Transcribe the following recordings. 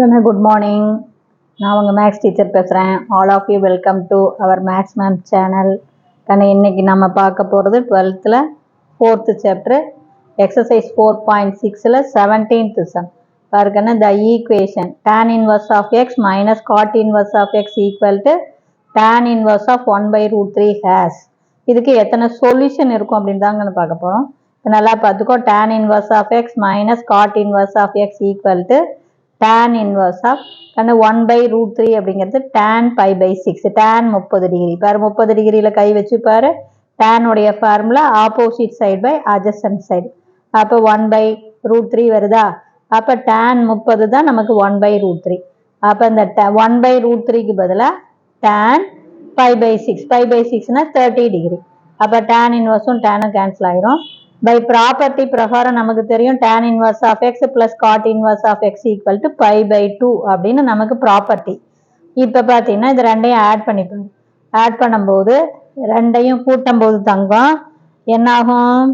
Children, good morning. நான் உங்கள் maths teacher பேசுகிறேன். All of you welcome to our maths ma'am channel. இன்னைக்கு நம்ம பார்க்க போகிறது 12th 4th chapter exercise 4.6 17th sum. பாருக்கண்ணா, the equation tan inverse of x minus cot inverse of x equal to tan inverse of 1/√3 has. இதுக்கு எத்தனை solution இருக்கும் அப்படின்னு தாங்க பார்க்க போகிறோம். நல்லா பார்த்துக்கோ. tan inverse of x minus cot inverse of x equal to tan inverse of 1/√3 அப்படிங்கிறது tan π/6 tan 30 டிகிரி. பாரு 30 டிகிரியில கை வச்சு பாரு. tan உடைய formula opposite side by adjacent side. அப்போ 1/√3 வருதா? அப்போ tan 30 தான் நமக்கு 1/√3. அப்போ இந்த 1/√3க்கு பதிலாக tan π/6 π/6னா 30 டிகிரி. அப்போ tan இன்வர்ஸும் டேனும் கேன்சல் ஆயிரும். பை ப்ராப்பர்ட்டி பிரகாரம் நமக்கு தெரியும் tan inverse of x plus cot inverse of x equal to π/2 அப்படின்னு நமக்கு ப்ராப்பர்ட்டி. இப்போ பார்த்தீங்கன்னா இது ரெண்டையும் ஆட் பண்ணிப்போம். ஆட் பண்ணும்போது ரெண்டையும் கூட்டும் போது தங்கம் என்னாகும்?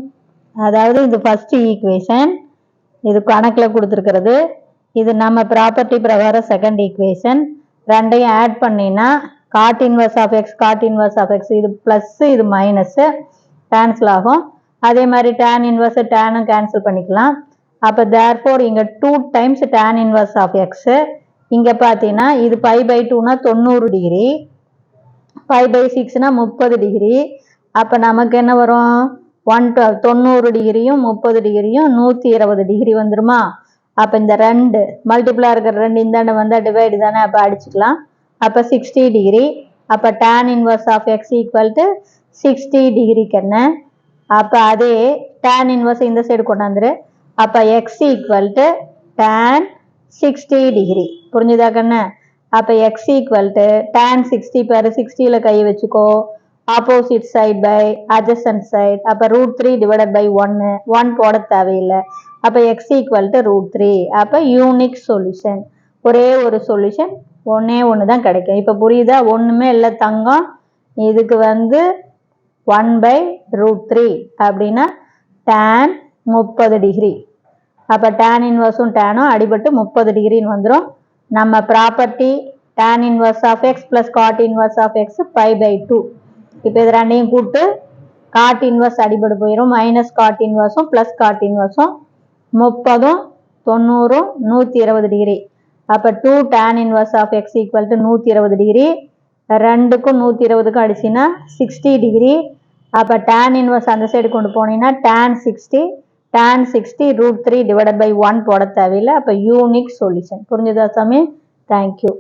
அதாவது இது ஃபர்ஸ்ட் ஈக்குவேஷன், இது கணக்கில் கொடுத்துருக்கிறது. இது நம்ம ப்ராப்பர்ட்டி பிரகாரம் செகண்ட் ஈக்குவேஷன். ரெண்டையும் ஆட் பண்ணினா cot inverse of x cot inverse of x, இது ப்ளஸ் இது மைனஸ் கேன்சல் ஆகும். அதே மாதிரி tan இன்வர்ஸ் டேனும் கேன்சல் பண்ணிக்கலாம். அப்போ தேர்ஃபோர் இங்கே 2 times tan inverse of X. இங்கே பார்த்தீங்கன்னா இது π/2னா 90 டிகிரி, π/6னா 30 டிகிரி. அப்போ நமக்கு என்ன வரும்? 90 டிகிரியும் 30 டிகிரியும் 120 டிகிரி வந்துருமா? அப்போ இந்த ரெண்டு மல்டிபிளாக இருக்கிற ரெண்டு இந்தாண்ட வந்தால் டிவைடு தானே, அப்போ அடிச்சுக்கலாம். அப்போ 60 டிகிரி. அப்போ tan inverse of X equal to 60 டிகிரிக்கு என்ன? அப்போ அதே tan இன்வர்ஸ் இந்த சைடு கொண்டாந்துரு. அப்போ X equal to tan 60 degree. புரிஞ்சுதா கண்ணு? அப்போ எக்ஸ் ஈக்குவல் டு tan 60 பேர் 60ல் கை வச்சுக்கோ. Opposite side by adjacent side. அப்போ √3 டிவைடட் பை 1 போட தேவையில்லை. அப்போ எக்ஸ் ஈக்குவல் டு √3. அப்போ யூனிக் சொல்யூஷன், ஒரே ஒரு சொல்யூஷன், ஒன்று தான் கிடைக்கும். இப்போ புரியுதா? ஒன்றுமே இல்லை தங்கம். இதுக்கு 1/√3 அப்படின்னா tan 30 டிகிரி. அப்போ tan இன்வர்ஸும் டேனும் அடிபட்டு 30 டிகிரின்னு வந்துடும். நம்ம property tan inverse of X plus cot inverse of X π/2. இப்போ இது ரெண்டையும் கூப்பிட்டு காட் இன்வர்ஸ் அடிபட்டு போயிடும். மைனஸ் காட் இன்வர்ஸும் ப்ளஸ் காட் இன்வர்ஸும் 30ம் 90ம் 120 டிகிரி. அப்போ 2 tan inverse of X equal to 120 degree. ரெண்டுக்கும் 120க்கும் அடிச்சின்னா 60 டிகிரி. அப்போ tan இன்வர்ஸ் அந்த சைடு கொண்டு போனீங்கன்னா tan 60 √3 டிவைடட் பை 1 போட தேவையில்லை. அப்போ யூனிக் சொல்யூஷன். புரிஞ்சுதா சாமி? தேங்க்யூ.